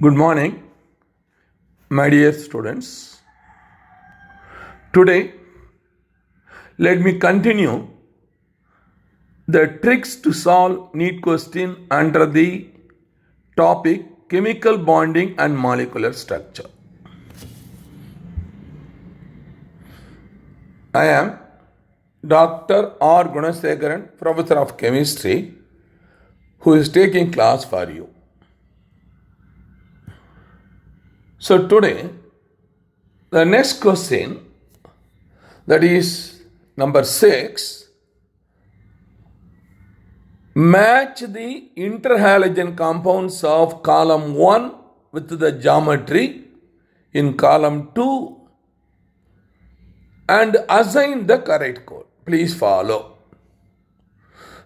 Good morning, my dear students. Today, let me continue the tricks to solve NEET question under the topic chemical bonding and molecular structure. I am Dr.R.G, Professor of Chemistry, who is taking class for you. So today, the next question, that is number 6, match the interhalogen compounds of column 1 with the geometry in column 2 and assign the correct code. Please follow.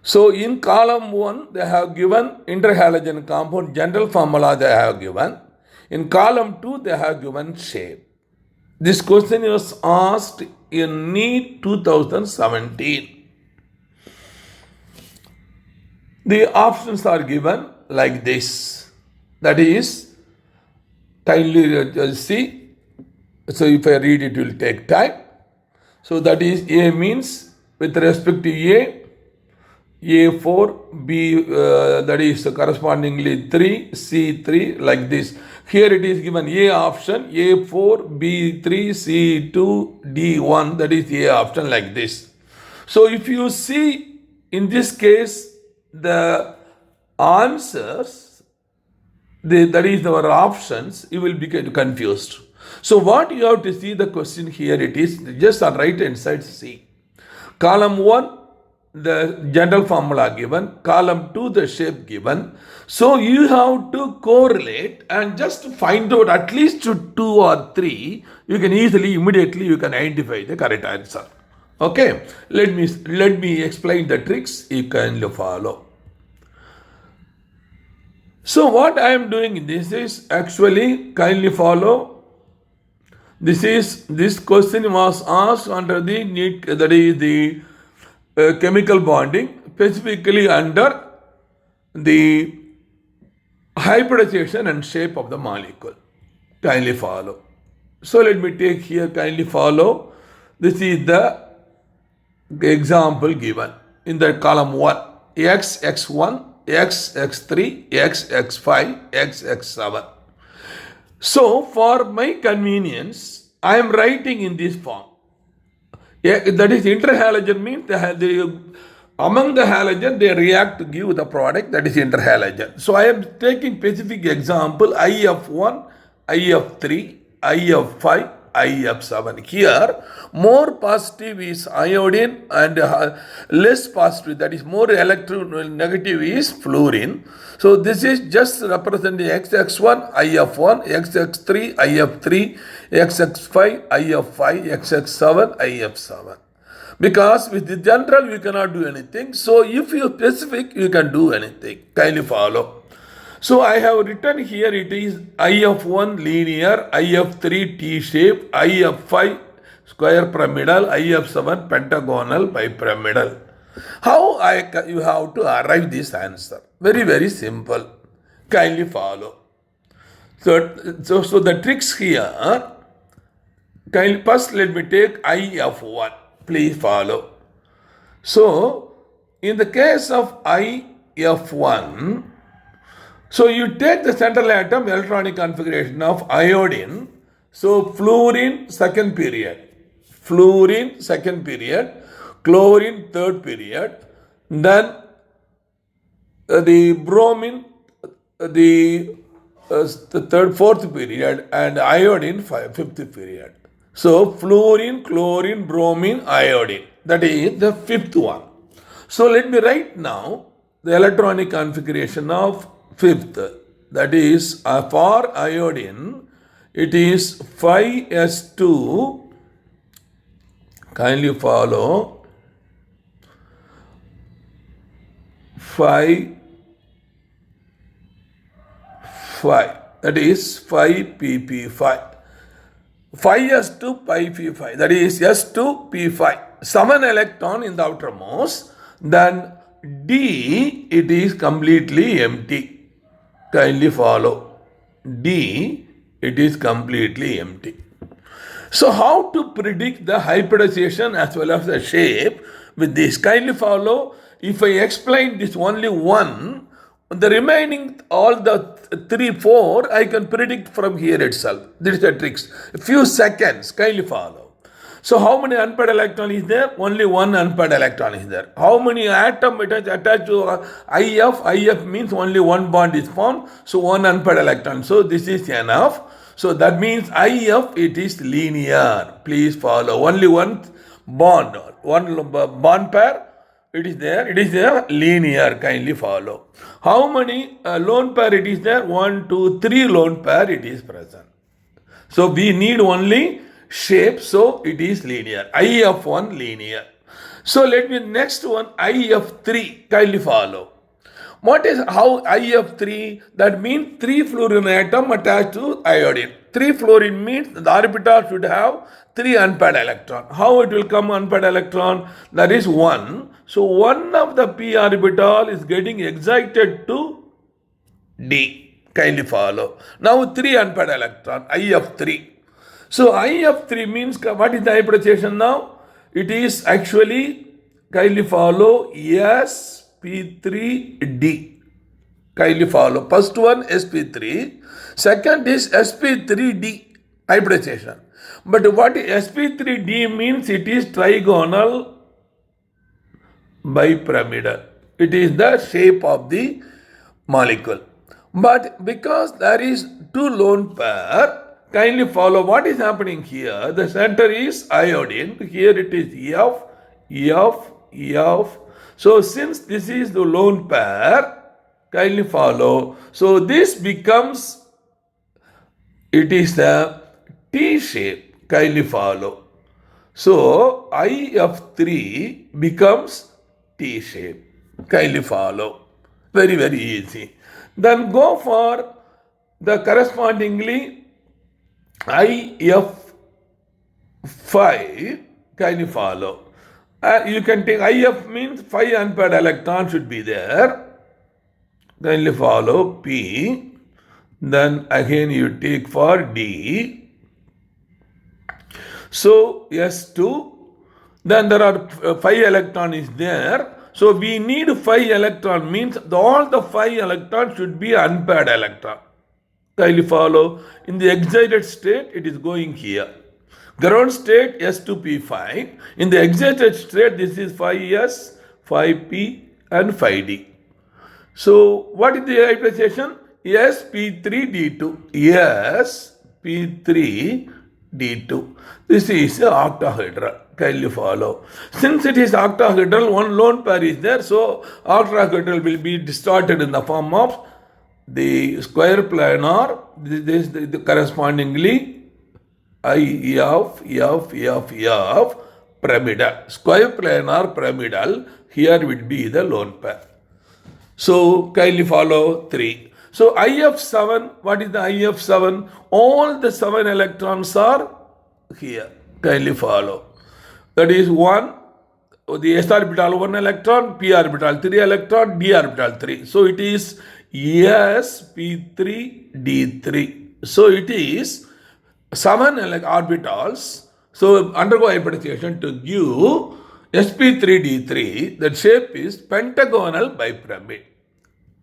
So in column 1, they have given interhalogen compound, general formula they have given. In column 2, they have given shape. This question was asked in NEET 2017. The options are given like this. That is, kindly see. So if I read it, it will take time. So that is, A means with respect to A, A4, B, that is correspondingly 3, C3, like this. Here it is given A option, A4, B3, C2, D1, that is A option like this. So if you see in this case, the answers, that is our options, you will be confused. So what you have to see the question here, it is just on right hand side C. Column 1, the general formula given, column 2, the shape given. So you have to correlate and just find out at least 2 or 3. You can immediately you can identify the correct answer. Okay, let me explain the tricks. You can follow. So what I am doing, this is actually, kindly follow. This question was asked under the NEET, that is the chemical bonding, specifically under the hybridization and shape of the molecule. Kindly follow. So let me take here, kindly follow. This is the example given in the column 1. X, X1, X, X3, X, X5, X, X7. So for my convenience, I am writing in this form. That is interhalogen means among the halogen they react to give the product, that is interhalogen. So I am taking specific example IF1, IF3, IF5, IF7. Here more positive is iodine and less positive, that is more electronegative is fluorine. So this is just representing XX1, IF1, XX3, IF3, XX5, IF5, XX7, IF7. Because with the general we cannot do anything. So if you specific, you can do anything. Kindly follow. So I have written here, it is IF1 linear, IF3 T-shape, IF5 square pyramidal, IF7 pentagonal bipyramidal. How you have to arrive this answer? Very, very simple. Kindly follow. So the tricks here, first let me take IF1. Please follow. So in the case of IF1, so you take the central atom electronic configuration of iodine. So fluorine second period, chlorine third period, then the bromine, the third, fourth period, and iodine fifth period. So fluorine, chlorine, bromine, iodine. That is the fifth one. So let me write now the electronic configuration of fifth. That is for iodine, it is 5s2. Kindly follow. 5, that is 5pp5. 5s2 5p5, that is s2p5. 7 electron in the outermost. Then D, it is completely empty. Kindly follow. D, it is completely empty. So how to predict the hybridization as well as the shape with this? Kindly follow. If I explain this only one, the remaining all the 3, 4, I can predict from here itself. This is the tricks. A few seconds, kindly follow. So how many unpaired electron is there? Only one unpaired electron is there. How many atom it is attached to IF? IF means only one bond is formed. So one unpaired electron. So this is enough. So that means IF, it is linear. Please follow. Only one bond, one bond pair, it is there. It is there, linear. Kindly follow. How many lone pair it is there? 1, 2, 3 lone pair it is present. So we need only shape, so it is linear. IF1 linear. So let me next one, IF3. Kindly follow. What is how IF3? That means 3 fluorine atom attached to iodine. 3 fluorine means the orbital should have 3 unpaired electron. How it will come unpaired electron? That is 1. So one of the p orbital is getting excited to D. Kindly follow. Now 3 unpaired electron, IF3. So IF3 means what is the hybridization now? It is actually, kindly follow, sp3d. Kindly follow. First one sp3. Second is sp3d hybridization. But what sp3d means? It is trigonal bipyramidal. It is the shape of the molecule. But because there is 2 lone pair, kindly follow what is happening here. The center is iodine. Here it is F, F, F. So since this is the lone pair, kindly follow. So this becomes, it is the T shape. Kindly follow. So IF3 becomes T shape. Kindly follow. Very, very easy. Then go for the correspondingly IF5, kindly follow. You can take IF means 5 unpaired electrons should be there. Kindly follow P. Then again you take for D. So S2. Then there are 5 electron is there. So we need 5 electron means all the 5 electrons should be unpaired electron. Kindly follow. In the excited state, it is going here. Ground state S2P5. In the excited state, this is 5S, 5P and 5D. So what is the hybridization? SP3D2. SP3D2. This is octahedral. Kindly follow. Since it is octahedral, one lone pair is there, so octahedral will be distorted in the form of the square planar. This the correspondingly IF pyramidal. Square planar pyramidal. Here would be the lone pair. So kindly follow 3. So IF7, what is the IF7? All the 7 electrons are here. Kindly follow. That is 1, the s orbital 1 electron, p orbital 3 electron, d orbital 3. So it is sp3d3. So it is 7 orbitals. So undergo hybridization to give sp3d3. That shape is pentagonal bipyramid.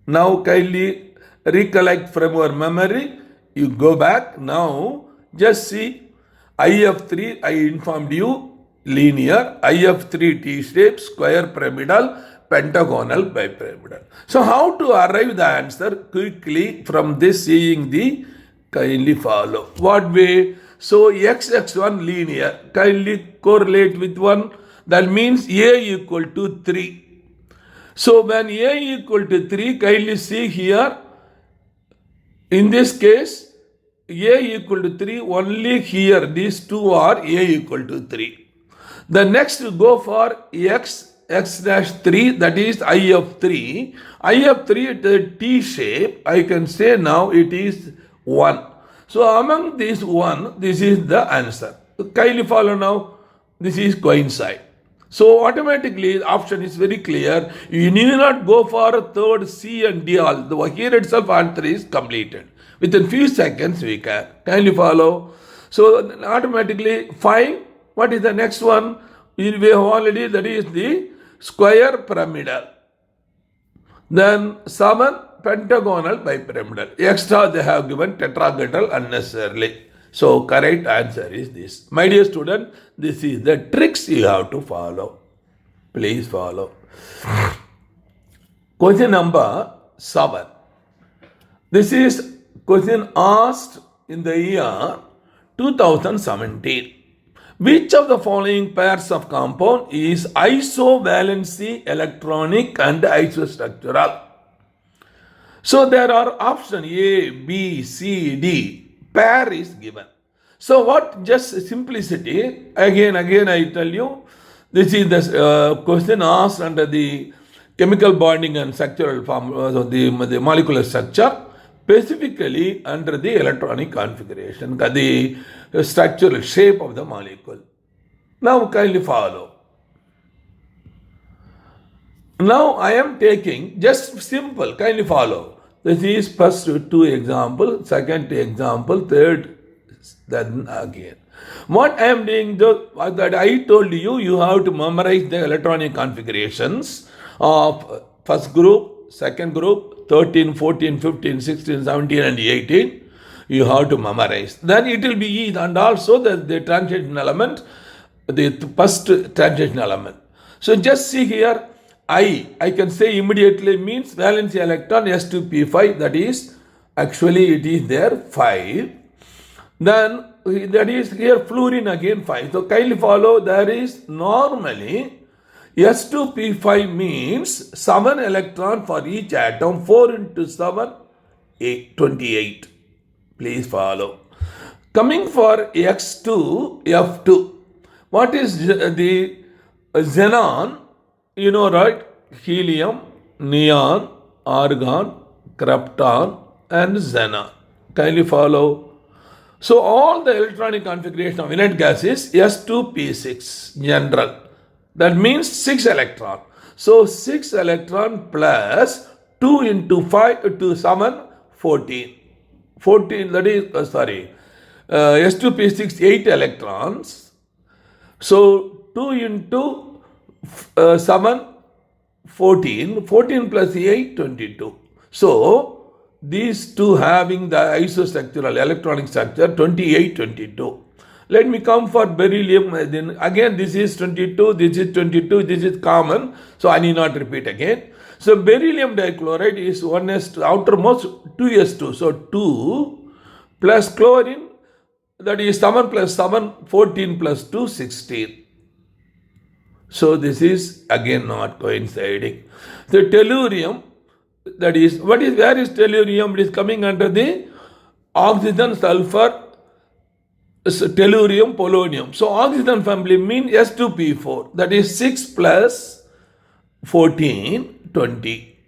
Now kindly recollect from your memory. You go back. Now just see IF3. I informed you. Linear, IF3 T shape, square pyramidal, pentagonal bipyramidal. So how to arrive the answer quickly from this seeing the, kindly follow. What way? So XX1 linear, kindly correlate with 1. That means A equal to 3. So when A equal to 3, kindly see here. In this case, A equal to 3, only here these two are A equal to 3. The next go for x dash 3, that is IF3. IF3 the T shape, I can say now it is 1. So among these 1, this is the answer. Kindly follow now. This is coincide. So automatically the option is very clear. You need not go for a third C and D. All here itself answer is completed. Within few seconds we can. Kindly follow. So automatically 5. What is the next one? We have already, that is the square pyramidal. Then 7 pentagonal bipyramidal. Extra they have given tetrahedral unnecessarily. So correct answer is this. My dear student, this is the tricks you have to follow. Please follow. Question number 7. This is question asked in the year 2017. Which of the following pairs of compound is isovalency electronic and isostructural? So there are options A, B, C, D. Pair is given. So what? Just simplicity. Again I tell you, this is the question asked under the chemical bonding and structural form, the molecular structure, specifically under the electronic configuration, the structural shape of the molecule. Now kindly follow. Now I am taking just simple, kindly follow. This is first 2 example, second example, third, then again. What I am doing, that I told you, you have to memorize the electronic configurations of first group, second group, 13, 14, 15, 16, 17 and 18. You have to memorize. Then it will be easy, and also the transition element, the first transition element. So just see here, I can say immediately means valence electron S2P5, that is actually it is there 5. Then that is here fluorine again 5. So kindly follow, there is normally S2P5 means 7 electron for each atom, 4 into 7, 28. Please follow. Coming for X2, F2. What is the xenon? You know, right? Helium, neon, argon, krypton, and xenon. Kindly follow. So all the electronic configuration of inert gas is S2P6 general. That means 6 electron. So 6 electron plus 2 into 5 to 7, 14. 14, that is, S2P6, 8 electrons. So 2 into 7, 14, 14 plus 8, 22. So these two having the isostructural electronic structure 28, 22. Let me come for beryllium. Then again this is 22, this is 22, this is common. So I need not repeat again. So beryllium dichloride is 1s, outermost 2s2. So 2 plus chlorine, that is 7 plus 7, 14 plus 2, 16. So this is again not coinciding. The tellurium, that is, where is tellurium? It is coming under the oxygen, sulfur, tellurium, polonium. So oxygen family means S2P4, that is 6 plus 14, 20.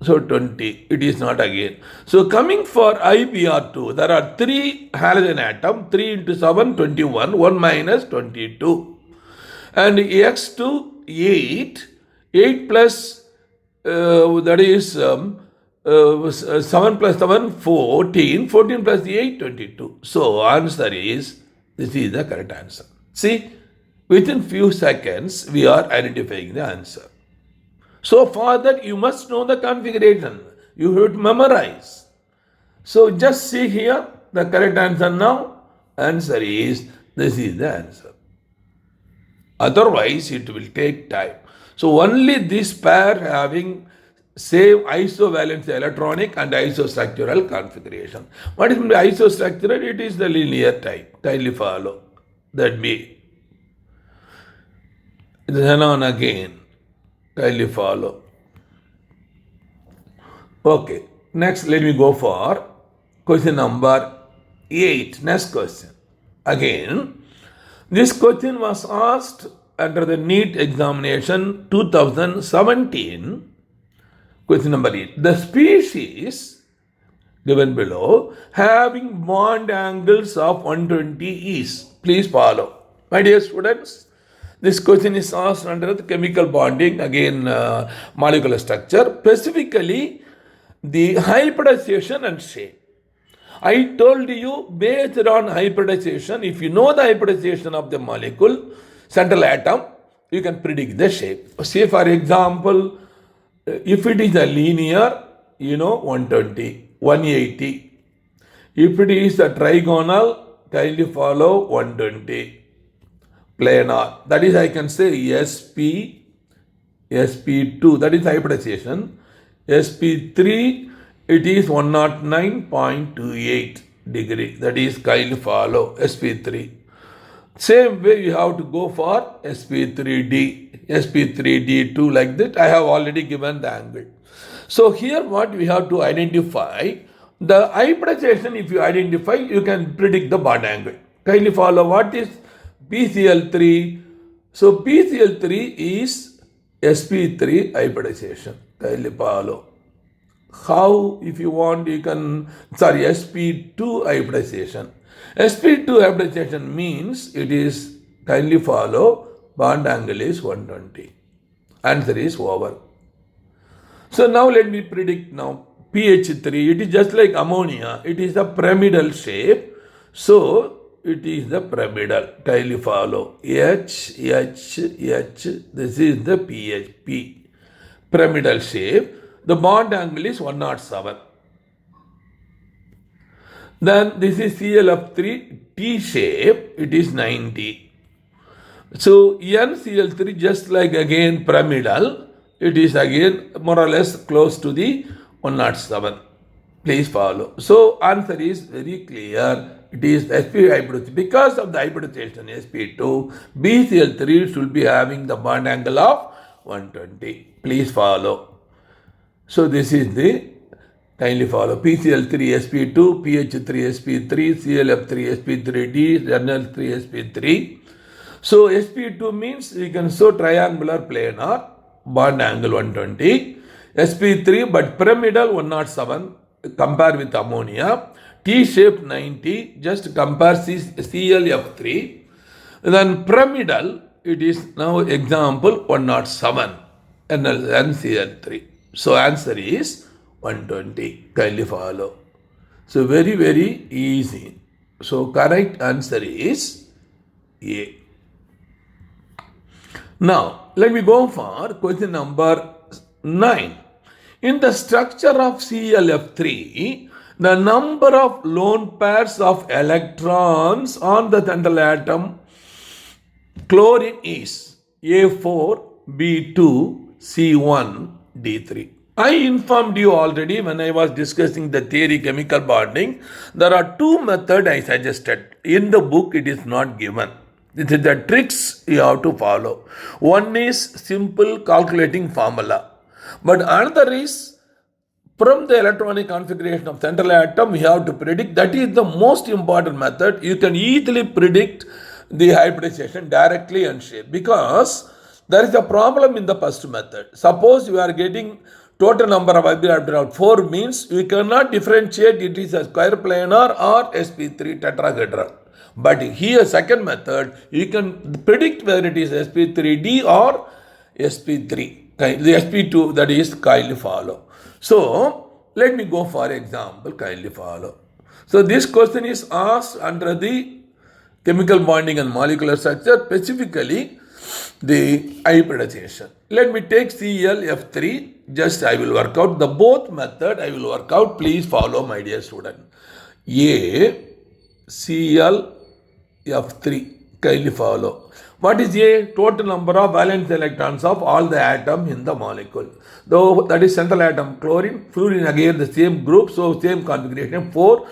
So 20, it is not again. So coming for IBr2, there are 3 halogen atom, 3 into 7, 21, 1 minus 22. And X2, 8, 8 plus, that is 7 plus 7, 14, 14 plus 8, 22. So answer is, this is the correct answer. See, within few seconds, we are identifying the answer. So for that, you must know the configuration. You have to memorize. So just see here, the correct answer now. Answer is, this is the answer. Otherwise, it will take time. So only this pair having same isovalence electronic and isostructural configuration. What is isostructural? It is the linear type. Kindly follow. That be. Xenon again. Kindly follow. Okay. Next, let me go for question number 8. Next question. Again, this question was asked under the NEET examination 2017. Question number 8. The species given below having bond angles of 120 is. Please follow. My dear students, This question is asked under the chemical bonding, again molecular structure, specifically the hybridization and shape. I told you based on hybridization, if you know the hybridization of the molecule, central atom, you can predict the shape. Say for example, if it is a linear, 120, 180. If it is a trigonal, kindly follow 120. Planar, that is I can say SP2, that is hybridization. SP3, it is 109.28 degree, that is kindly follow SP3. Same way you have to go for SP3D, SP3D2, like that. I have already given the angle. So here what we have to identify, the hybridization, if you identify, you can predict the bond angle. Kindly follow what is PCl3. So PCl3 is sp3 hybridization. Kindly follow. How, if you want, you can, sp2 hybridization. sp2 hybridization means it is, kindly follow, bond angle is 120. Answer is over. So now let me predict now pH3. It is just like ammonia. It is a pyramidal shape. So it is the pyramidal. Kindly follow. H. This is the pH. P. Pyramidal shape. The bond angle is 107. Then this is ClF3 T shape. It is 90. So NCl3 just like again pyramidal. It is again more or less close to the 107. Please follow. So answer is very clear. It is sp hybridization. Because of the hybridization sp2, BCl3 should be having the bond angle of 120. Please follow. So this is the, kindly follow, PCl3 sp2, PH3 sp3, ClF3 sp3d, NL3 sp3. So sp2 means we can show triangular planar, bond angle 120. sp3 but pyramidal 107, compare with ammonia. T shape 90, just compare ClF3. Then pyramidal, it is now example 107, NCl3. So answer is 120. Kindly follow. So very, very easy. So correct answer is A. Now let me go for question number 9. In the structure of ClF3, the number of lone pairs of electrons on the central atom chlorine is A4, B2, C1, D3. I informed you already when I was discussing the theory chemical bonding. There are two methods I suggested. In the book it is not given. This is the tricks you have to follow. One is simple calculating formula. But another is from the electronic configuration of central atom, we have to predict. That is the most important method. You can easily predict the hybridization directly and shape, because there is a problem in the first method. Suppose you are getting total number of hybrid 4 means you cannot differentiate it is a square planar or sp3 tetrahedral. But here second method, you can predict whether it is sp3d or sp3. The sp2, that is kindly follow. So let me go for example, kindly follow. So this question is asked under the chemical bonding and molecular structure, specifically the hybridization. Let me take ClF3, just I will work out the both method I will work out. Please follow, my dear student. A ClF3, kindly follow. What is A? Total number of valence electrons of all the atoms in the molecule. Though that is central atom chlorine, fluorine again the same group, so same configuration. 4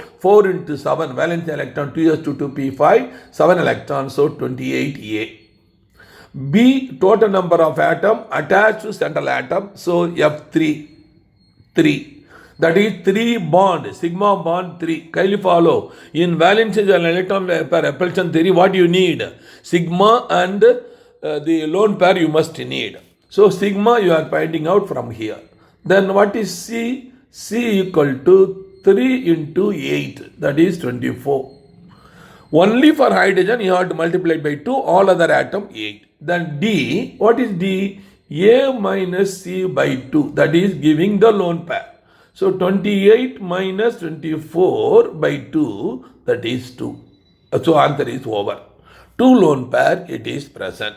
into 7 valence electron 2s2 2p5, 7 electrons, so 28A. B, total number of atom attached to central atom, so F3, 3. That is 3 bond, sigma bond 3. Kindly follow. In valence and electron pair repulsion theory, what you need? Sigma and the lone pair you must need. So sigma you are finding out from here. Then what is C? C equal to 3 into 8, that is 24. Only for hydrogen you have to multiply by 2, all other atom 8. Then D, what is D? A minus C by 2, that is giving the lone pair. So 28 minus 24 by 2, that is 2. So answer is over. 2 lone pair, it is present.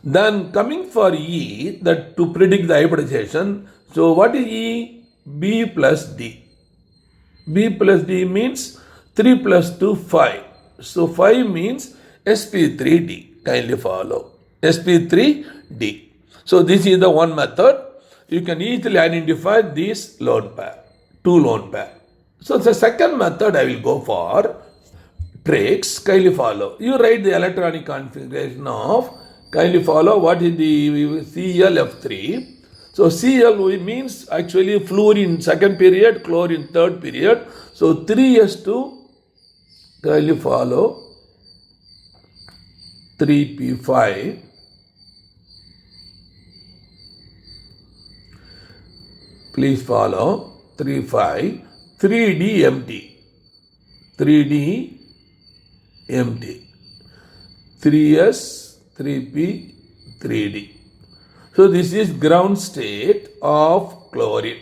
Then coming for E, that to predict the hybridization, so what is E? B plus D. B plus D means 3 plus 2, 5. So 5 means sp3d. Kindly follow. sp3d. So this is the one method. You can easily identify this lone pair, 2 lone pair. So the second method I will go for tricks. Kindly follow. You write the electronic configuration of, kindly follow, what is the ClF3. So Cl means actually fluorine second period, chlorine third period. So 3s2, kindly follow, 3p5, please follow, 3,5, 3d empty, 3d empty, 3s, 3p, 3d. So this is ground state of chlorine.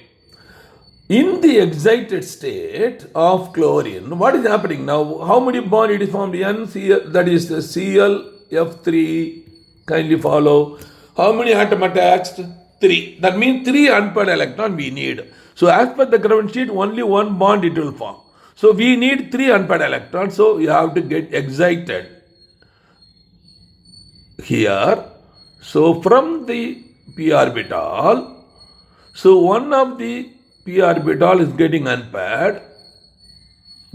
In the excited state of chlorine, what is happening now? How many bond it is formed? NCl, that is the ClF3. Kindly follow. How many atom attached? 3. That means 3 unpaired electron we need. So as per the ground state, only one bond it will form. So we need 3 unpaired electrons. So you have to get excited here. So from the p orbital, so one of the p orbital is getting unpaired,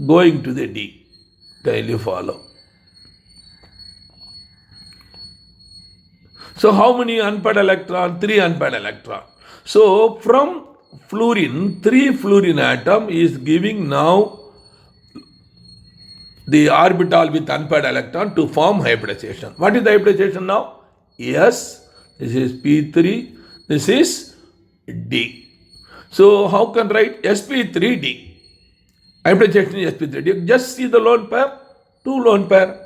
going to the D. Kindly follow. So how many unpaired electron? 3 unpaired electron. So from fluorine, 3 fluorine atom is giving now the orbital with unpaired electron to form hybridization. What is the hybridization now? Yes, this is P3, this is D. So how can write sp3d? Hybridization is sp3d. Just see the lone pair, 2 lone pair.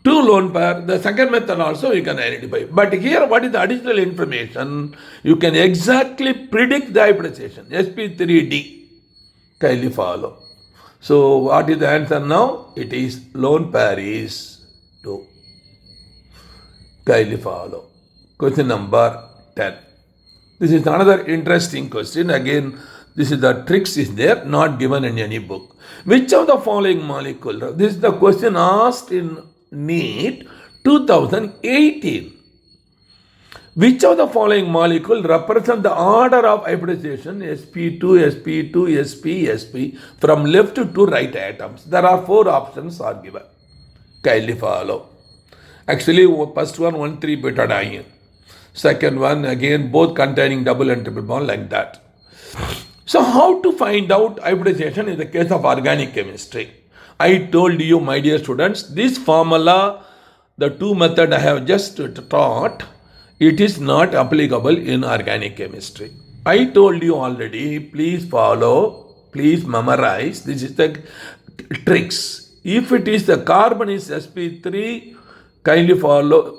2 lone pair, the second method also you can identify. But here what is the additional information? You can exactly predict the hybridization, sp3d. Kindly follow. So what is the answer now? It is lone pair is 2. Kindly follow. Question number 10. This is another interesting question. Again, this is the tricks is there, not given in any book. Which of the following molecule? This is the question asked in NEET 2018. Which of the following molecule represent the order of hybridization sp2, sp2, sp, sp from left to right atoms? There are 4 options are given. Kindly follow. Actually, first one 1,3 butadiene. Second one again both containing double and triple bond like that. So how to find out hybridization in the case of organic chemistry? I told you, my dear students, this formula, the 2 method I have just taught, it is not applicable in organic chemistry. I told you already, please follow, please memorize. This is the tricks. If it is the carbon is sp3, kindly follow.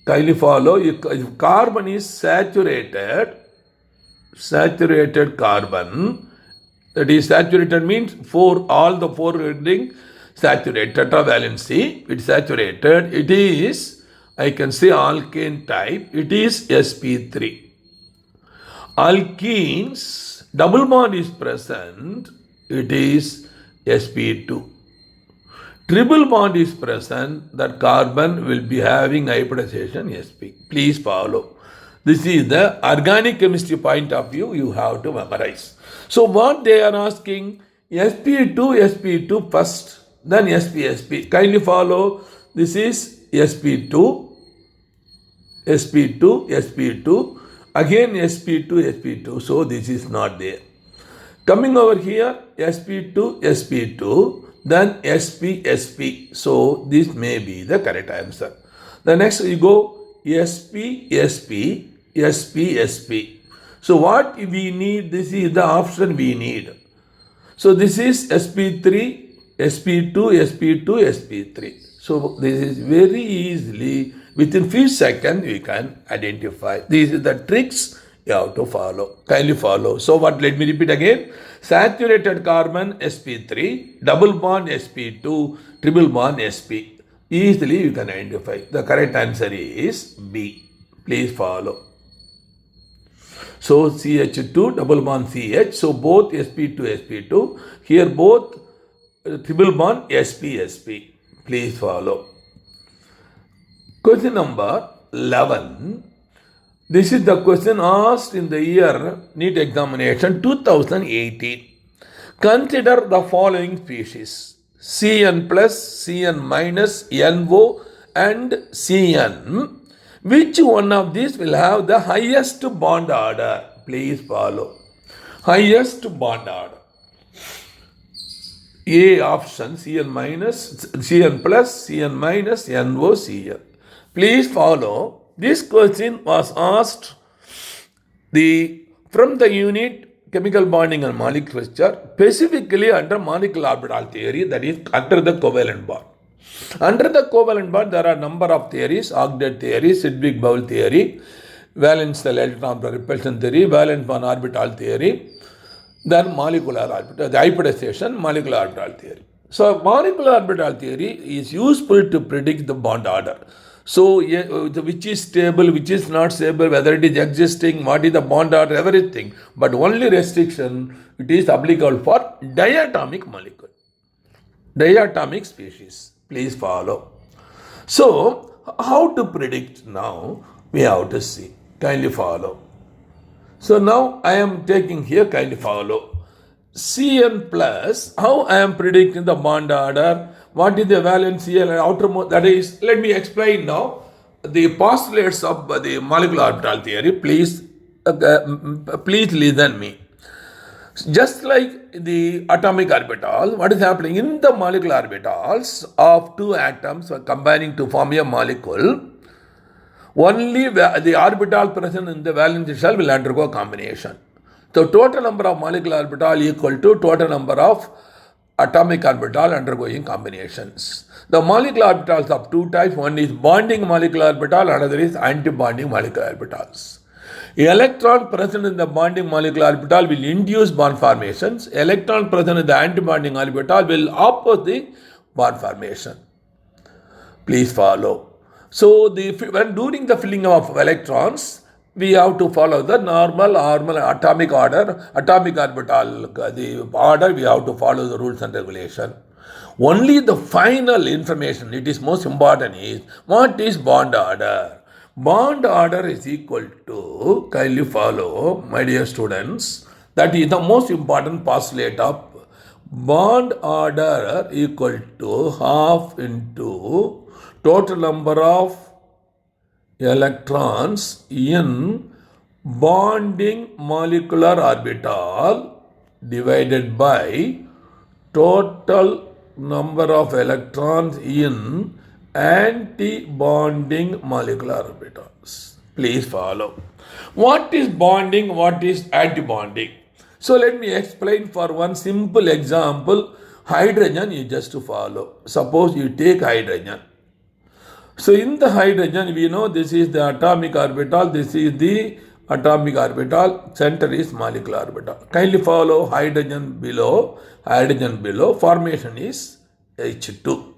Kindly follow. If carbon is saturated carbon, that is saturated means all the 4 ring saturated, tetravalency, it's saturated, it is, I can say alkane type, it is sp3. Alkenes, double bond is present, it is sp2. Triple bond is present, that carbon will be having hybridization sp. Please follow. This is the organic chemistry point of view, you have to memorize. So what they are asking, sp2 first, then sp. Kindly follow. This is sp2, again sp2. So this is not there. Coming over here, sp2, then sp. So this may be the correct answer. The next you go sp. So what we need, this is the option we need. So this is sp3, sp2, sp3. So this is very easily, within few seconds, we can identify. These are the tricks you have to follow. Kindly follow. So what, let me repeat again. Saturated carbon sp3, double bond sp2, triple bond sp. Easily you can identify. The correct answer is B. Please follow. So CH2 double bond CH. So both sp2 sp2. Here both triple bond sp sp. Please follow. Question number 11. This is the question asked in the year NEET examination 2018. Consider the following species: Cn plus, Cn minus, NO and Cn. Which one of these will have the highest bond order? Please follow. Highest bond order. A option Cn minus, Cn plus, Cn minus, NO, Cn. Please follow. This question was asked from the unit chemical bonding and molecular structure, specifically under molecular orbital theory, that is under the covalent bond. Under the covalent bond, there are a number of theories: Ogden theory, Sedgwick-Bowl theory, valence electron repulsion theory, valence bond orbital theory, then molecular orbital, the hybridization, molecular orbital theory. So molecular orbital theory is useful to predict the bond order. So which is stable, which is not stable, whether it is existing, what is the bond order, everything. But only restriction, it is applicable for diatomic molecule, diatomic species. Please follow. So how to predict now? We have to see. Kindly follow. So now I am taking here, kindly follow. Cn plus, how I am predicting the bond order? What is the valence Cl and outermost? That is, let me explain now the postulates of the molecular orbital theory. Please listen me. Just like the atomic orbital, what is happening in the molecular orbitals of two atoms combining to form a molecule? Only the orbital present in the valence shell will undergo combination. The total number of molecular orbital equal to total number of atomic orbital undergoing combinations. The molecular orbitals of two types: one is bonding molecular orbital, another is anti-bonding molecular orbitals. Electron present in the bonding molecular orbital will induce bond formations. Electron present in the anti-bonding orbital will oppose the bond formation. Please follow. So during the filling of electrons, we have to follow the normal atomic order, atomic orbital, the order, we have to follow the rules and regulation. Only the final information, it is most important, is what is bond order. Bond order is equal to, kindly follow, my dear students, that is the most important postulate of bond order equal to half into total number of electrons in bonding molecular orbital divided by total number of electrons in anti-bonding molecular orbitals. Please follow. What is bonding? What is anti-bonding? So let me explain for one simple example. Hydrogen is just to follow. Suppose you take hydrogen. So in the hydrogen, we know this is the atomic orbital, this is the atomic orbital, center is molecular orbital. Kindly follow hydrogen below, formation is H2.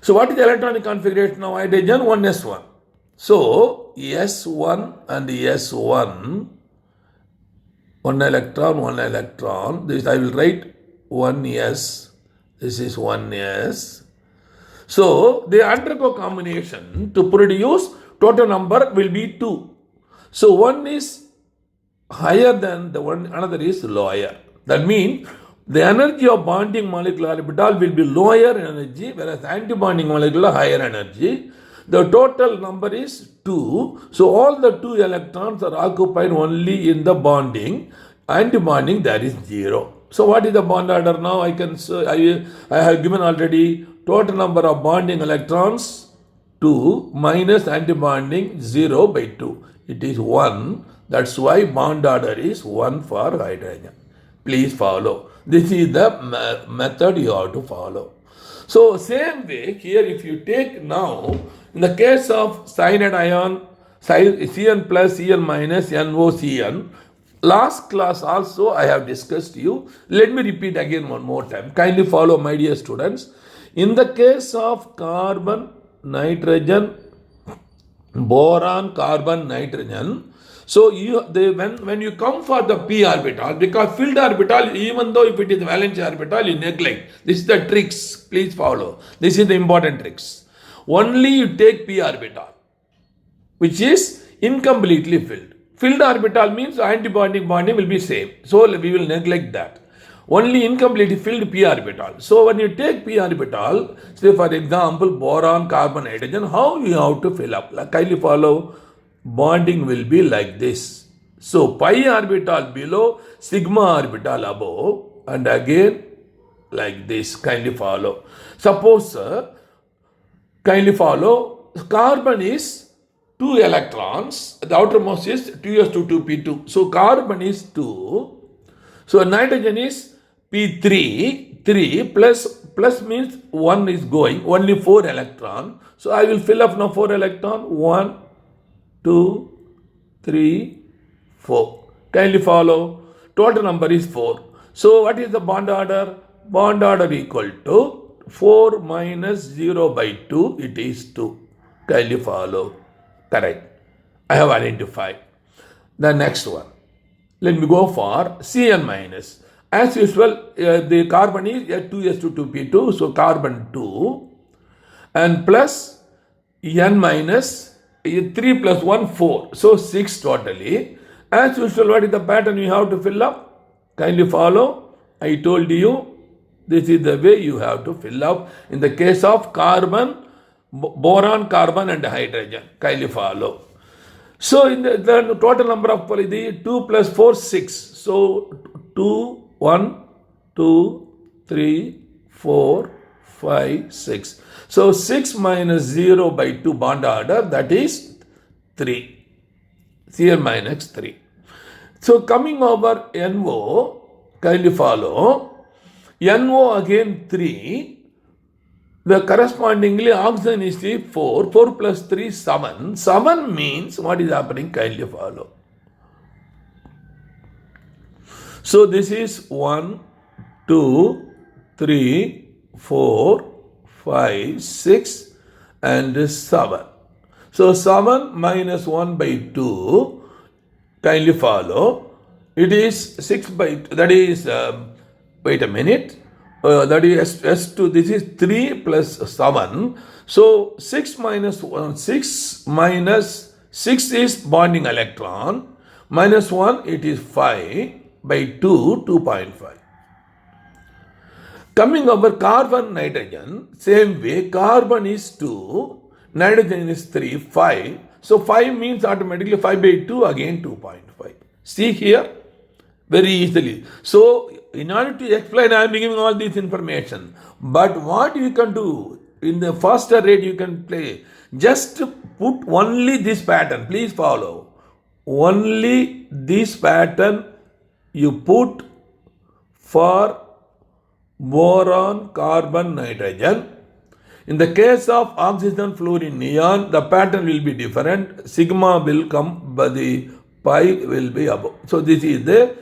So what is the electronic configuration of hydrogen? 1s1. So S1 and S1, one electron, this I will write 1s, this is 1s. So they undergo combination to produce total number will be 2. So one is higher than the one, another is lower. That means the energy of bonding molecular orbital will be lower energy, whereas anti-bonding molecular higher energy. The total number is 2. So all the 2 electrons are occupied only in the bonding. Anti-bonding, there is 0. So what is the bond order now? I have given already total number of bonding electrons 2 minus anti-bonding 0 by 2. It is 1. That's why bond order is 1 for hydrogen. Please follow. This is the method you have to follow. So same way here, if you take now, in the case of cyanide ion, Cn plus, Cn minus, NOCN, last class also I have discussed you. Let me repeat again one more time. Kindly follow, my dear students. In the case of carbon, nitrogen, boron, carbon, nitrogen, so when you come for the p orbital, because filled orbital, even though if it is valence orbital, you neglect. This is the tricks. Please follow. This is the important tricks. Only you take p orbital, which is incompletely filled. Filled orbital means antibonding bonding will be same. So we will neglect that. Only incompletely filled p orbital. So when you take p orbital, say for example, boron, carbon, nitrogen, how you have to fill up? Like, kindly follow. Bonding will be like this. So pi orbital below, sigma orbital above, and again like this. Kindly follow. Suppose, kindly follow, carbon is 2 electrons, the outermost is 2s2 2p2. So carbon is 2. So nitrogen is p3, 3 plus means 1 is going, only 4 electron. So I will fill up now 4 electron, 1, 2, 3, 4. Kindly follow. Total number is 4. So what is the bond order? Bond order equal to 4 minus 0 by 2. It is 2. Kindly follow. Correct. I have identified. The next one. Let me go for Cn minus. As usual, the carbon is 2s2 2p2. So carbon 2. And plus N minus 3 plus 1, 4. So 6 totally. As usual, what is the pattern you have to fill up? Kindly follow. I told you, this is the way you have to fill up. In the case of carbon, boron, carbon and hydrogen. Kindly follow. So in the total number of the 2 plus 4, 6. So 2, 1, 2, 3, 4, 5, 6. So 6 minus 0 by 2 bond order, that is 3. Cn minus 3. So coming over NO, kindly follow. NO again 3. The correspondingly oxygen is 4. 4 plus 3, 7. 7 means what is happening? Kindly follow. So this is 1, 2, 3, 4, 5, 6 and 7. So 7 minus 1 by 2, kindly follow. It is 6 by, that is, wait a minute, that is S2, this is 3 plus 7. So 6 minus 1, 6 minus 6 is bonding electron, minus 1 it is 5 by 2, 2.5. Coming over carbon, nitrogen, same way, carbon is 2, nitrogen is 3, 5. So 5 means automatically 5 by 2, again 2.5. See here, very easily. So in order to explain, I am giving all this information. But what you can do, in the faster rate you can play, just put only this pattern, please follow. Only this pattern you put for boron, carbon, nitrogen. In the case of oxygen, fluorine, neon, the pattern will be different. Sigma will come, but the pi will be above. So this is the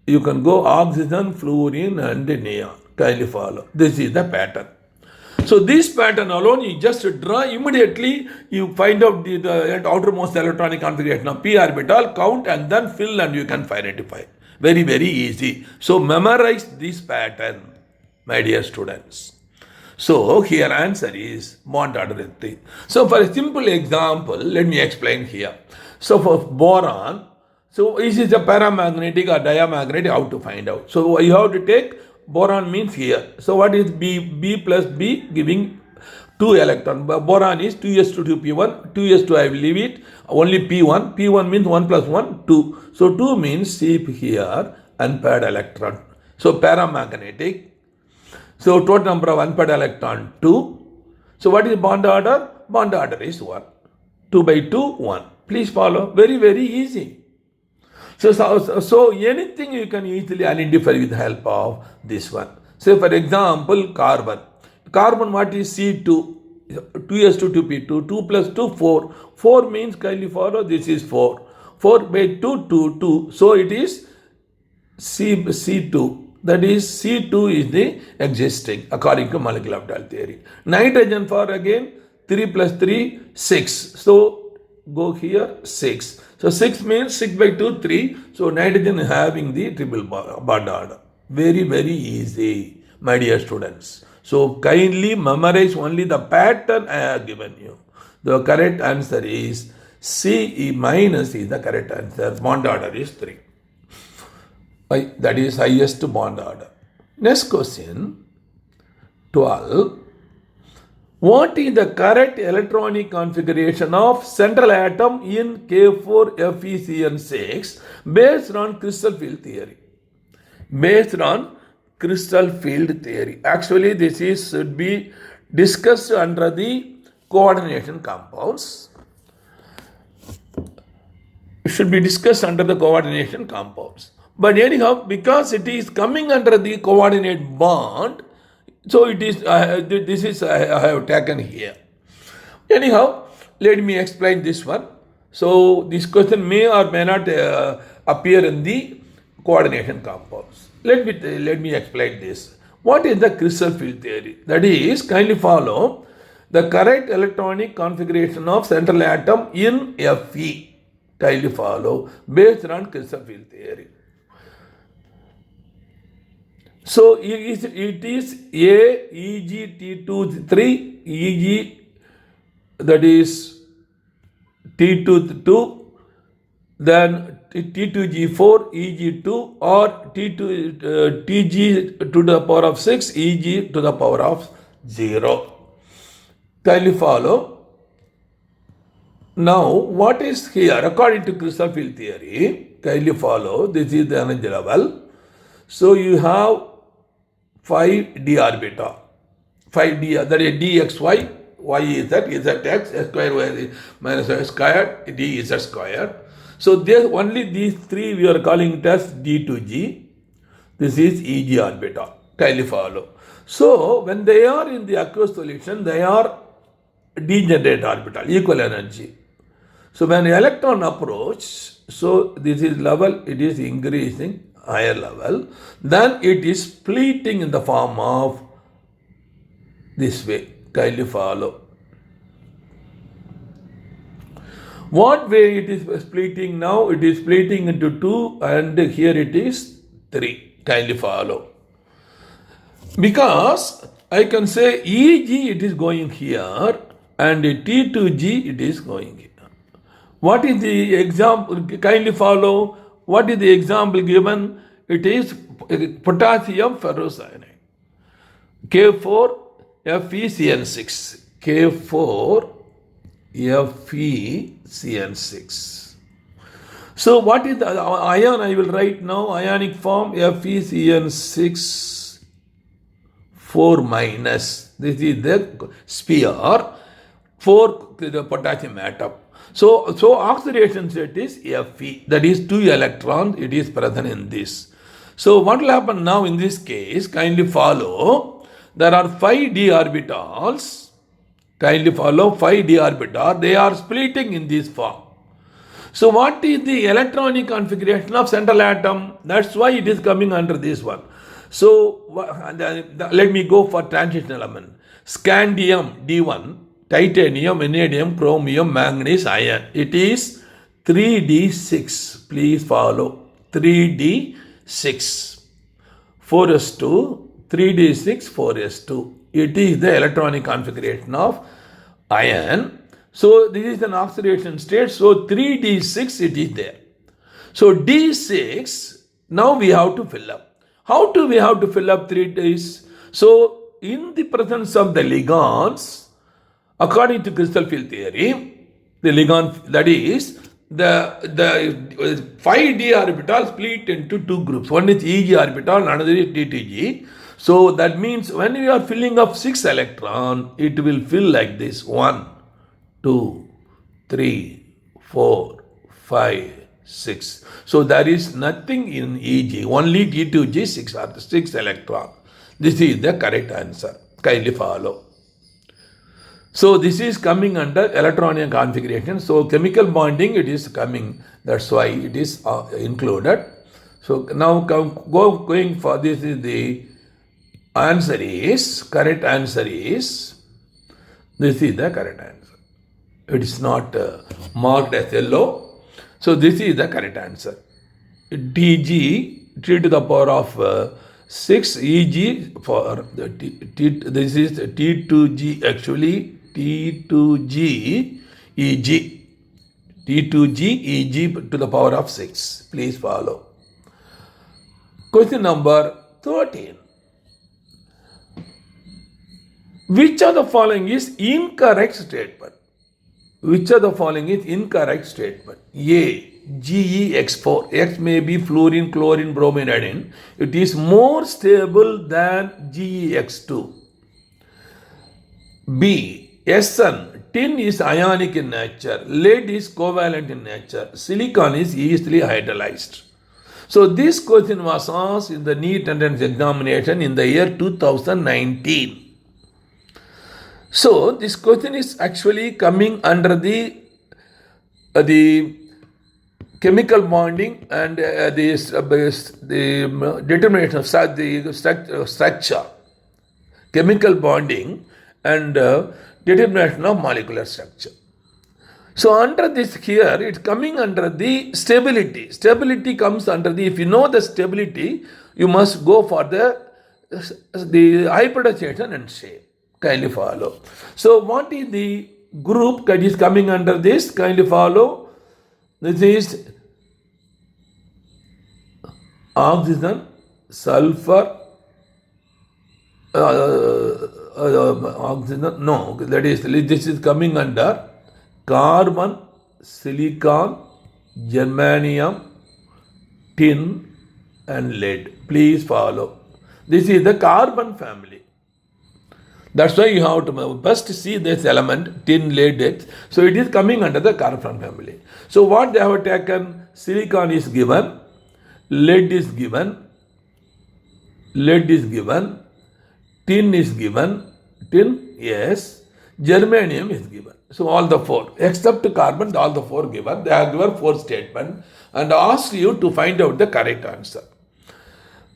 you can go oxygen, fluorine and neon. Kindly follow. This is the pattern. So this pattern alone, you just draw immediately, you find out the outermost electronic configuration of p orbital, count and then fill and you can identify. Very, very easy. So memorize this pattern, my dear students. So here answer is bond order 3. So for a simple example, let me explain here. So for boron, so is it a paramagnetic or diamagnetic? How to find out? So you have to take boron means here. So what is B? B plus B giving 2 electron. Boron is 2s2 2p1. 2s2 I will leave it. Only p1. P1 means 1 plus 1, 2. So 2 means C here, unpaired electron. So paramagnetic. So total number of unpaired electron 2. So what is bond order? Bond order is 1. 2 by 2, 1. Please follow. Very, very easy. So anything you can easily identify with the help of this one. Say for example, carbon. Carbon, what is C2? 2s2 2p2, 2 plus 2 4. 4 means, kindly follow, this is 4. 4 by 2 2 2. So it is C2. That is C2 is the existing according to molecular orbital theory. Nitrogen for again 3 plus 3 6. So go here 6. So 6 means 6 by 2 3. So nitrogen having the triple bond order. Very easy, my dear students. So kindly memorize only the pattern I have given you. The correct answer is C minus is the correct answer. Bond order is 3. That is highest bond order. Next question, 12. What is the correct electronic configuration of central atom in K4FeCN6 based on crystal field theory? Based on crystal field theory. Actually, this should be discussed under the coordination compounds. It should be discussed under the coordination compounds. But anyhow, because it is coming under the coordinate bond, so it is, this is I have taken here. Anyhow, let me explain this one. So this question may or may not appear in the coordination compounds. Let me explain this. What is the crystal field theory? That is, kindly follow the correct electronic configuration of central atom in Fe. Kindly follow based on crystal field theory. So it is A, Eg, T2, 3, Eg, that is T2, 2, then T2G4, Eg2, or T2, Tg to the power of 6, Eg to the power of 0. Kindly follow. Now, what is here? According to crystal field theory, kindly follow. This is the energy level. So you have 5d orbital. 5d, that is dxy, y is that, z x, s square y minus y squared, d z squared. So there only these three we are calling it as d2g. This is Eg orbital. Kindly follow. So when they are in the aqueous solution, they are degenerate orbital, equal energy. So when electron approach, so this is level, it is increasing, higher level, then it is splitting in the form of this way. Kindly follow. What way it is splitting now? It is splitting into 2 and here it is 3. Kindly follow. Because I can say Eg it is going here and T2G it is going here. What is the example? Kindly follow. What is the example given? It is potassium ferrocyanide. K4FeCN6. K4FeCN6. So what is the ion I will write now? Ionic form FeCN6 4 minus. This is the sphere. 4 the potassium atom. So oxidation state is Fe. That is 2 electrons. It is present in this. So what will happen now in this case? Kindly follow. There are 5 d orbitals. Kindly follow 5 d orbital. They are splitting in this form. So what is the electronic configuration of central atom? That's why it is coming under this one. So let me go for transition element. Scandium D1, titanium, vanadium, chromium, manganese, iron. It is 3d6. Please follow. 3d6. 4s2, 3d6, 4s2. It is the electronic configuration of iron. So this is an oxidation state. So 3d6 it is there. So d6 now we have to fill up. How do we have to fill up 3d6? So in the presence of the ligands, according to crystal field theory, the ligand, that is the 5d orbital split into 2 groups. One is Eg orbital, another is T2G. So that means when we are filling up 6 electron, it will fill like this. 1, 2, 3, 4, 5, 6. So there is nothing in Eg, only T2G 6 electron. This is the correct answer. Kindly follow. So this is coming under electronic configuration. So chemical bonding, it is coming. That's why it is included. So now going for this is the answer is, correct answer is, this is the correct answer. It is not marked as yellow. So this is the correct answer. Tg, t to the power of 6, Eg for the this is T2G actually, T2G Eg. T2G Eg to the power of 6. Please follow. Question number 13. Which of the following is incorrect statement? Which of the following is incorrect statement? A. GeX4. X may be fluorine, chlorine, bromine, iodine. It is more stable than GeX2. B. Sn. Tin is ionic in nature. Lead is covalent in nature. Silicon is easily hydrolyzed. So this question was asked in the NEET entrance examination in the year 2019. So this question is actually coming under the chemical bonding and the determination of the structure, chemical bonding and determination of molecular structure. So under this here, it's coming under the stability. Stability comes under the, if you know the stability, you must go for the hybridization and shape. Kindly follow. So what is the group that is coming under this? Kindly follow. This is oxygen, sulfur, oxygen, no, that is, this is coming under carbon, silicon, germanium, tin and lead. Please follow. This is the carbon family. That's why you have to first see this element, tin, lead. So it is coming under the carbon family. So what they have taken, silicon is given, lead is given, tin is given, yes, germanium is given. So all the four, except carbon, all the four given. They have given 4 statements and asked you to find out the correct answer.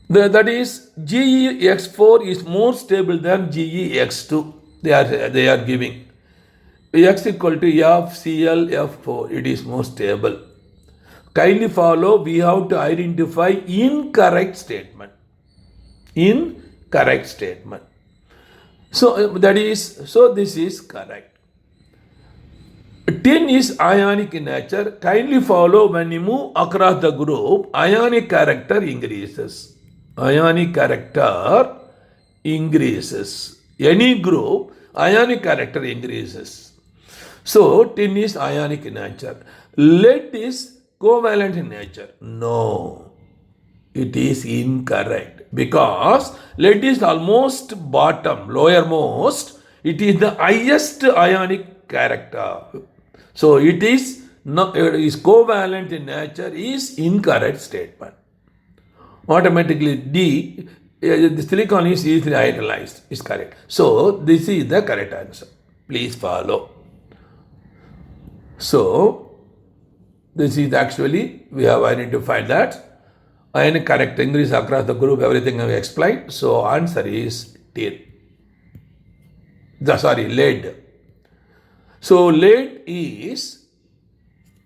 That is, GeX4 is more stable than GeX2. They are giving. X equal to FCl F4. It is more stable. Kindly follow. We have to identify incorrect statement. Incorrect statement. So this is correct. Tin is ionic in nature. Kindly follow. When you move across the group, ionic character increases. Ionic character increases. Any group, ionic character increases. So, tin is ionic in nature. Lead is covalent in nature. No, it is incorrect because lead is almost bottom, lowermost. It is the highest ionic character. So, it is covalent in nature is incorrect statement. Automatically D, the silicon is easily hydrolyzed, is correct. So this is the correct answer. Please follow. So this is actually, we have identified that ionic character increase across the group, everything I have explained. So answer is tin. Lead. So lead is,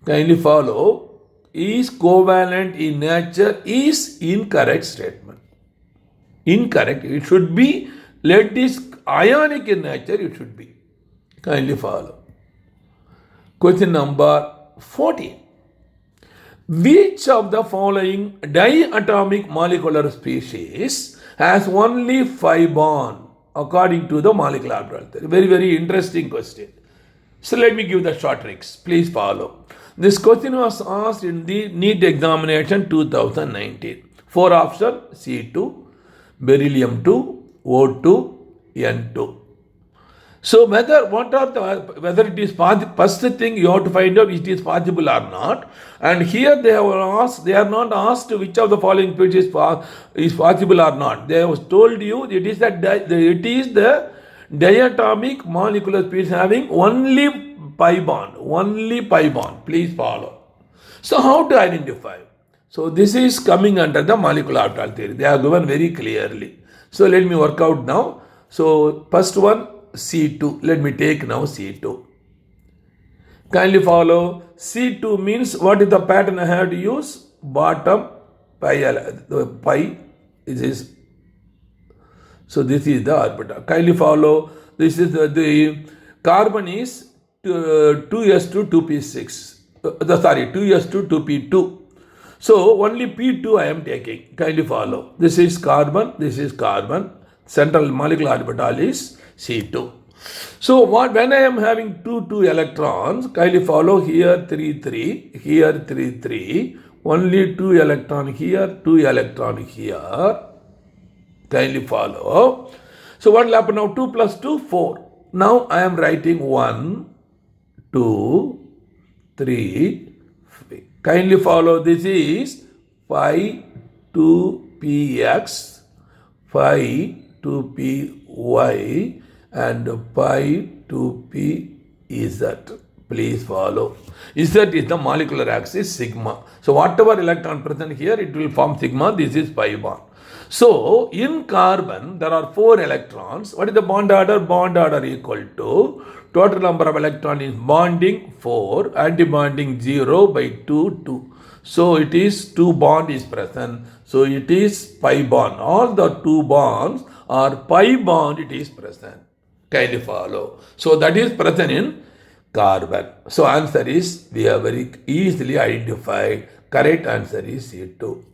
kindly follow, is covalent in nature is incorrect statement. Incorrect. It should be lead is ionic in nature. It should be. Kindly follow. Question number 14. Which of the following diatomic molecular species has only 5 bonds according to the molecular orbital theory? Very, very interesting question. So let me give the short tricks. Please follow. This question was asked in the NEET examination 2019. 4 options: C2, beryllium 2, O2, N2. So whether it is first thing you have to find out it is possible or not. And here they are not asked which of the following speed is possible or not. They have told you it is the diatomic molecular speeds having only pi bond. Please follow. So how to identify? So this is coming under the molecular orbital theory. They are given very clearly. So let me work out now. So first one, C2. Let me take now C2. Kindly follow. C2 means what is the pattern I have to use? Bottom pi is. So this is the orbital. Kindly follow. This is the carbon is 2s2 2p6. 2s2 2p2. So only P2 I am taking. Kindly follow. This is carbon. Central molecular orbital is C2. So when I am having two electrons, kindly follow here 3 here 3 only 2 electron here, 2 electron here. Kindly follow. So what will happen now? 2 plus 2, 4. Now I am writing 1, 2, 3. Kindly follow. This is phi 2px, phi 2py, and pi 2pz. Please follow. Z is the molecular axis sigma. So whatever electron present here, it will form sigma. This is pi bond. So in carbon, there are 4 electrons. What is the bond order? Bond order equal to total number of electrons is bonding 4, anti-bonding 0 by 2, 2. So it is 2 bond is present. So it is pi bond. All the 2 bonds are pi bond it is present. Kindly follow. So that is present in carbon. So answer is, we have very easily identified. Correct answer is C2.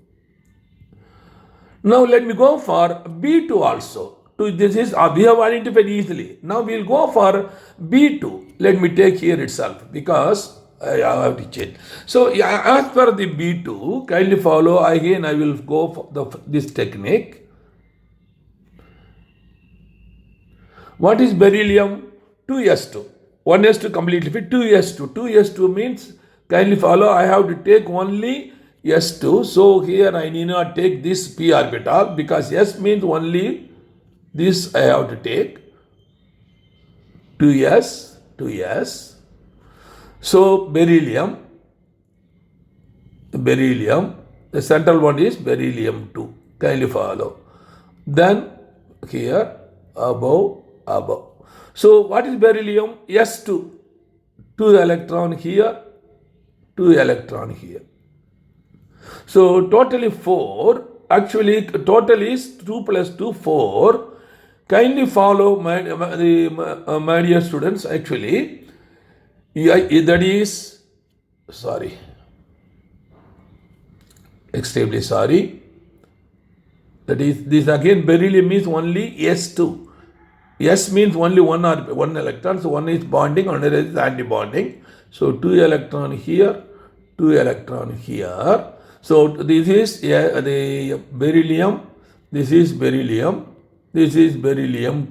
Now let me go for B2 also. This is we have identified easily. Now we will go for B2. Let me take here itself because I have to change. So as per the B2, kindly follow. Again I will go for this technique. What is beryllium? 2s2. 1s2 completely fit. 2s2. 2s2 means, kindly follow, I have to take only s2. So here I need not take this p orbital because s means only this I have to take. 2s. So beryllium, the central one is beryllium 2. Kindly follow. Then here above. So what is beryllium? S2. 2 electron here, 2 electron here. So totally 4. Actually total is 2 plus 2, 4. Kindly follow my dear students. Actually, that is, extremely sorry. That is, this again beryllium is only S2. S means only one electron, so one is bonding, another is anti-bonding. So 2 electron here, 2 electron here. So this is the beryllium, this is beryllium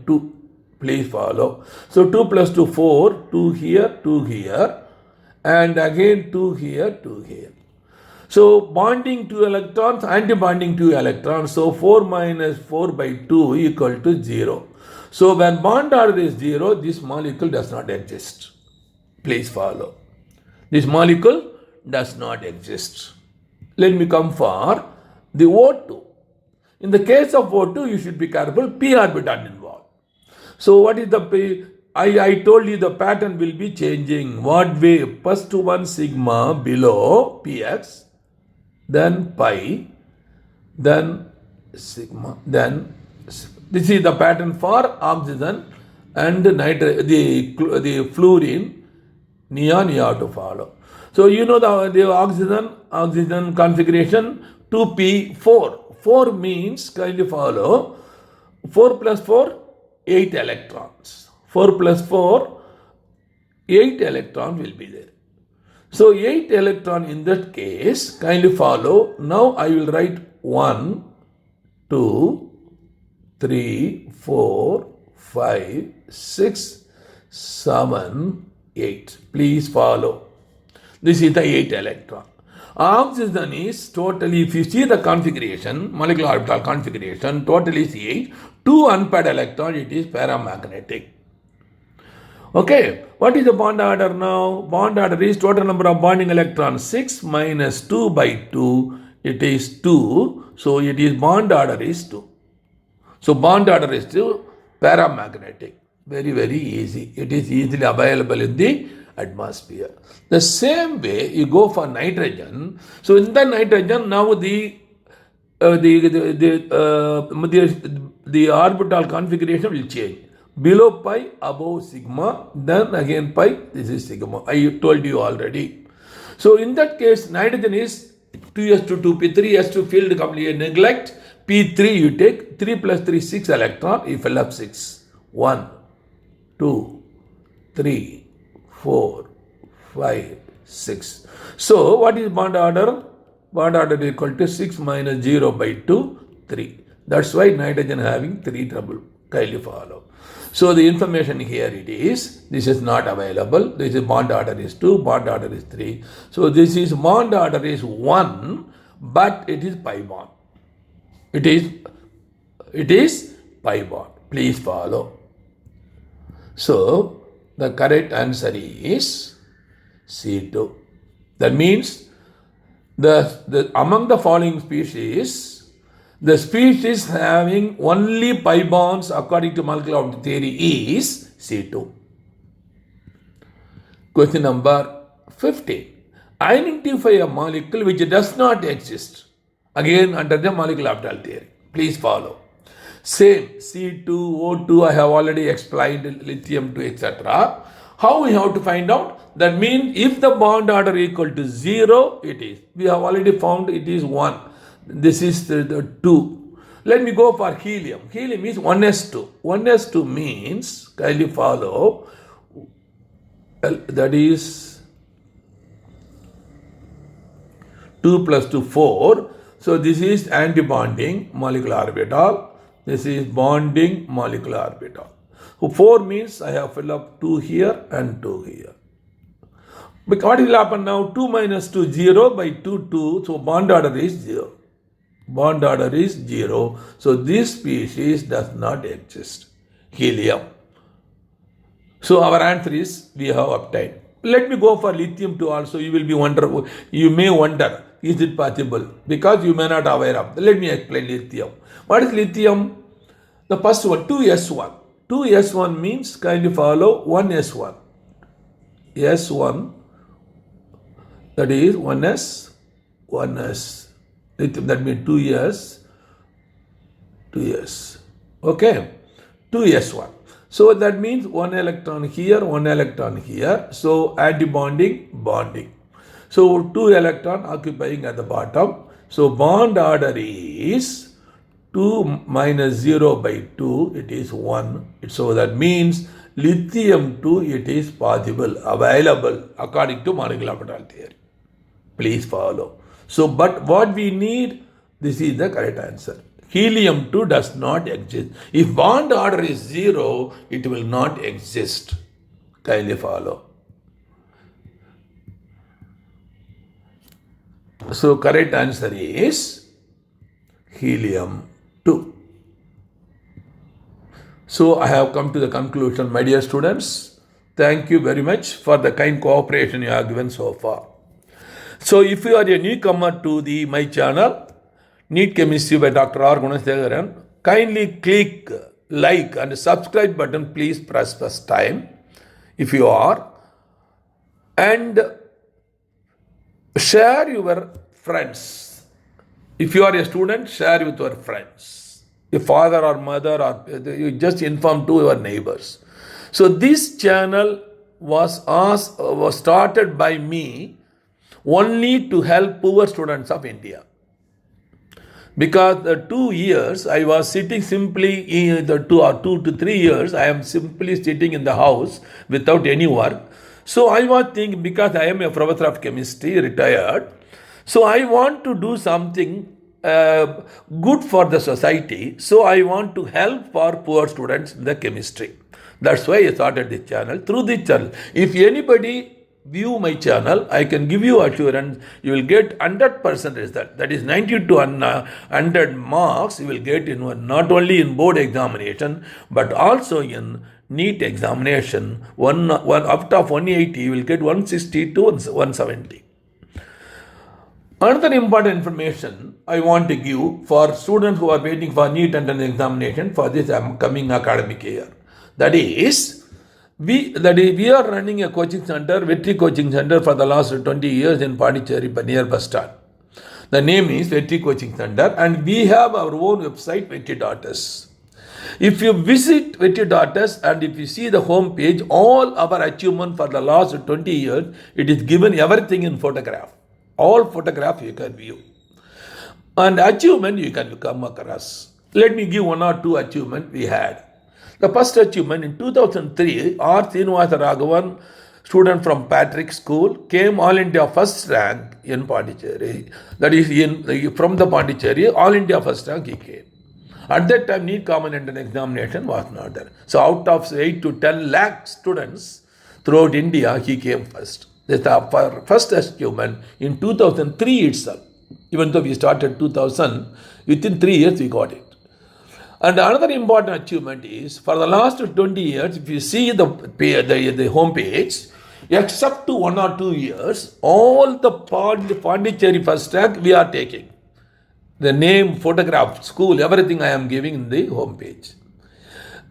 2. Please follow. So 2 plus 2, 4, 2 here, 2 here, and again 2 here, 2 here. So bonding 2 electrons, anti-bonding 2 electrons. So 4 minus 4 by 2 equal to 0. So when bond order is 0, this molecule does not exist. Please follow. This molecule does not exist. Let me come for the O2. In the case of O2, you should be careful, p orbital involved. So what is the p? I told you the pattern will be changing. What way? First one sigma below px, then pi, then sigma, then this is the pattern for oxygen and the fluorine, neon you have to follow. So you know the oxygen configuration 2p4. 4 means, kindly follow, 4 plus 4, 8 electrons. 4 plus 4, 8 electron will be there. So 8 electron in that case, kindly follow. Now I will write 1, 2, 3, 4, 5, 6, 7, 8. Please follow. This is the 8 electron. Oxygen is totally, if you see the configuration, molecular orbital configuration, totally is 8. 2 unpaired electron, it is paramagnetic. Okay, what is the bond order now? Bond order is total number of bonding electrons 6 minus 2 by 2, it is 2. So it is bond order is 2. So bond order is 2, paramagnetic. Very, very easy. It is easily available in the atmosphere. The same way you go for nitrogen. So in the nitrogen now the orbital configuration will change. Below pi, above sigma, then again pi, this is sigma. I told you already. So in that case, nitrogen is 2s2 2p, 3s2 field completely neglect. P3 you take 3 plus 3 6 electron, you fill up 6. 1, 2, 3, 4, 5, 6. So what is bond order? Bond order is equal to 6 minus 0 by 2, 3. That's why nitrogen having 3 trouble. Kindly follow. So the information here it is, this is not available. This is bond order is 2, bond order is 3. So this is bond order is 1, but it is pi bond. It is pi bond. Please follow. So the correct answer is C2. That means among the following species, the species having only pi bonds according to molecular orbital theory is C2. Question number 15. Identify a molecule which does not exist. Again under the molecular orbital theory. Please follow. Same C2, O2 I have already explained, lithium 2, etc. How we have to find out? That means if the bond order equal to 0, it is. We have already found it is 1. This is the 2. Let me go for helium. Helium is 1s2. 1s2 means, kindly follow, that is 2 plus 2, 4. So this is anti-bonding molecular orbital. This is bonding molecular orbital. So 4 means I have filled up 2 here and 2 here. But what will happen now? 2 minus 2, 0 by 2, 2. So bond order is 0. Bond order is 0. So this species does not exist. Helium. So our answer is we have obtained. Let me go for lithium 2 also. You may wonder, is it possible? Because you may not aware of. Let me explain lithium. What is lithium? The first one, 2s1. 2s1 means, kindly follow, 1s1. S1, that is 1s. Lithium, that means 2s. Okay, 2s1. So that means 1 electron here, 1 electron here. So antibonding, bonding. So 2 electron occupying at the bottom. So bond order is 2 minus 0 by 2, it is 1. So that means lithium 2, it is possible, available according to molecular orbital theory. Please follow. So, but what we need, this is the correct answer. Helium 2 does not exist. If bond order is 0, it will not exist. Kindly follow. So, correct answer is helium 2. So, I have come to the conclusion, my dear students. Thank you very much for the kind cooperation you have given so far. So, if you are a newcomer to my channel, NEET Chemistry by Dr.R.G, kindly click like and subscribe button, please press first time if you are, and share your friends. If you are a student, share with your friends. Your father or mother, or you just inform to your neighbors. So this channel was started by me only to help poor students of India. Because the 2 years I was sitting simply in the 2 to 3 years, I am simply sitting in the house without any work. So I was thinking, because I am a professor of chemistry, retired, so I want to do something good for the society. So I want to help for poor students in the chemistry. That's why I started this channel. Through this channel, if anybody view my channel, I can give you assurance you will get 100% result. That is 90 to 100 marks you will get in not only in board examination but also in NEET examination. One out of 180 you will get 160 to 170. Another important information I want to give for students who are waiting for NEET entrance examination for this coming academic year. That is, we are running a coaching center, Vetri Coaching Center, for the last 20 years in Pondicherry near bus stand. The name is Vetri Coaching Center, and we have our own website, Vetri.S. If you visit Vetri.S and if you see the home page, all our achievement for the last 20 years, it is given everything in photograph. All photograph you can view. And achievement you can come across. Let me give one or two achievement we had. The first achievement in 2003, R. Srinivasa Raghavan, student from Patrick School, came All India first rank in Pondicherry. That is, from the Pondicherry, All India first rank he came. At that time, NEET Common Entrance Examination was not there. So out of 8 to 10 lakh students throughout India, he came first. That's our first achievement in 2003 itself. Even though we started 2000, within 3 years we got it. And another important achievement is, for the last 20 years, if you see the home page, except to 1 or 2 years, all the Pondicherry first rank we are taking. The name, photograph, school, everything I am giving in the home page.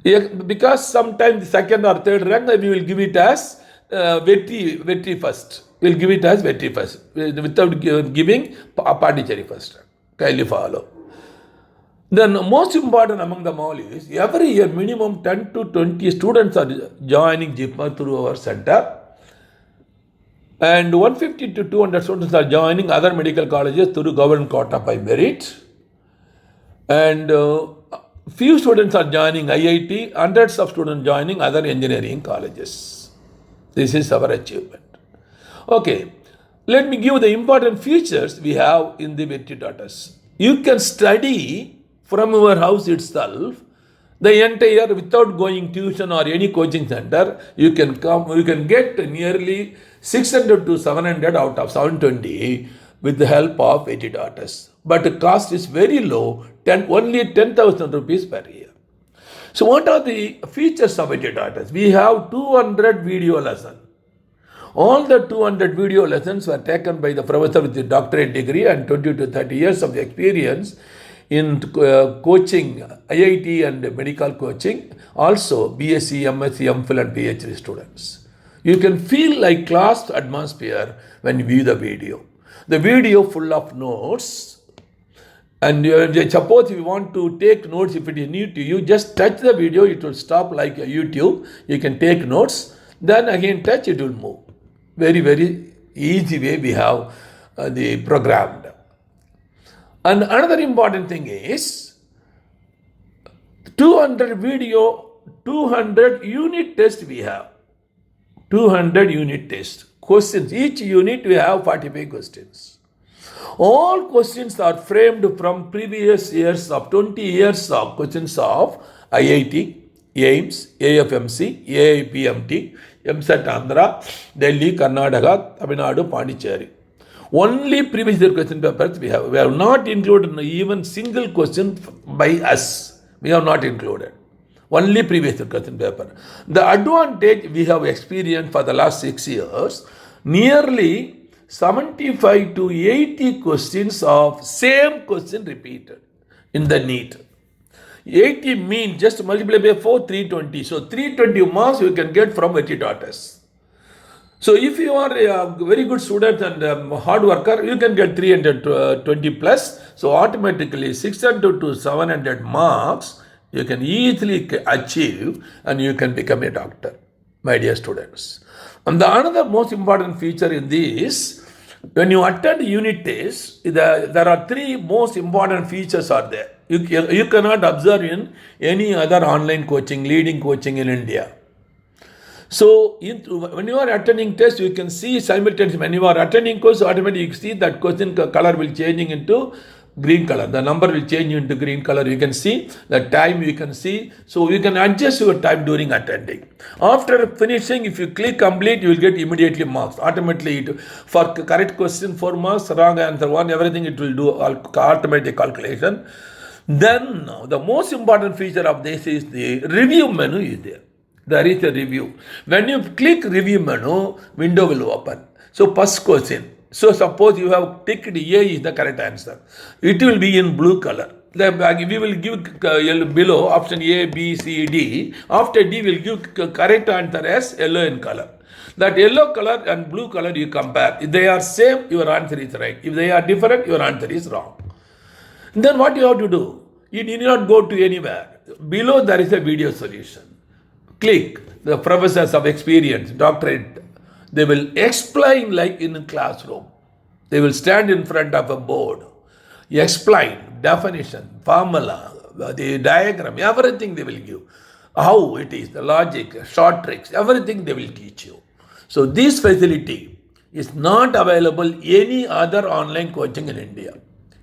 Because sometimes the second or third rank, we will give it as Vetri first. We will give it as Vetri first, without giving Pondicherry first rank. Kindly follow. Then most important among them all is, every year minimum 10 to 20 students are joining JIPMA through our center, and 150 to 200 students are joining other medical colleges through government quota by merit, and few students are joining IIT, hundreds of students joining other engineering colleges. This is our achievement. Okay, let me give the important features we have in the Vetri.S. You can study from your house itself the entire, without going tuition or any coaching center. You can get nearly 600 to 700 out of 720 with the help of Vetri.S. But the cost is very low, only 10,000 rupees per year. So what are the features of Vetri.S? We have 200 video lessons. All the 200 video lessons were taken by the professor with the doctorate degree and 20 to 30 years of experience in coaching, IIT and medical coaching, also BSc, MSc, MPhil and PhD students. You can feel like class atmosphere when you view the video. The video full of notes, and suppose you want to take notes, if it is new to you, just touch the video, it will stop like YouTube. You can take notes, then again touch, it will move. Very, very easy way we have the programmed. And another important thing is 200 unit test we have. 200 unit test. Questions. Each unit we have 45 questions. All questions are framed from previous years of 20 years of questions of IIT, AIMS, AFMC, AIPMT, MSET Andhra, Delhi, Karnataka, Tamil Nadu, Pondicherry. Only previous year question papers we have. We have not included even single question by us. We have not included. Only previous year question paper. The advantage we have experienced for the last 6 years, nearly 75 to 80 questions of same question repeated in the NEET. 80 means just multiply by 4, 320. So 320 marks you can get from Vetri.S. So if you are a very good student and hard worker, you can get 320 plus. So automatically 600 to 700 marks you can easily achieve and you can become a doctor, my dear students. And the another most important feature in this, when you attend unit test, there are 3 most important features are there. You cannot observe in any other online coaching, leading coaching in India. So when you are attending test, you can see simultaneously, when you are attending course, automatically you see that question color will changing into green color. The number will change into green color. You can see the time, you can see. So you can adjust your time during attending. After finishing, if you click complete, you will get immediately marks. Automatically, for correct question 4 marks, wrong answer 1, everything it will do automatic calculation. Then the most important feature of this is the review menu is there. There is a review. When you click review menu, window will open. So first question. So suppose you have ticked A is the correct answer. It will be in blue color. We will give below option A, B, C, D. After D, we will give correct answer as yellow in color. That yellow color and blue color you compare. If they are same, your answer is right. If they are different, your answer is wrong. Then what you have to do? You need not go to anywhere. Below there is a video solution. Click the professors of experience, doctorate. They will explain like in a classroom. They will stand in front of a board, explain definition, formula, the diagram, everything they will give. How it is, the logic, short tricks, everything they will teach you. So this facility is not available any other online coaching in India.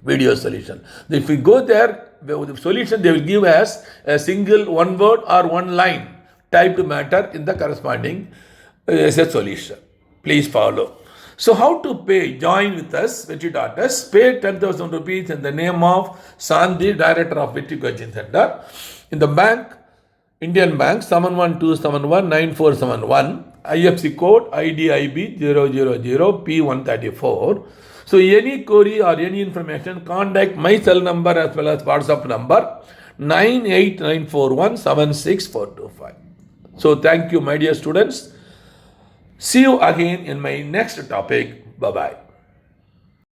Video solution. If we go there, the solution they will give as a single one word or one line typed matter in the corresponding as a solution. Please follow. So how to pay? Join with us, Vetri Daughters. Pay 10,000 rupees in the name of Sandhi, Director of Vetri Coaching Center. In the bank, Indian Bank, 712719471, IFC code IDIB 000P134. So any query or any information, contact my cell number as well as WhatsApp number 98941 So thank you, my dear students. See you again in my next topic. Bye-bye.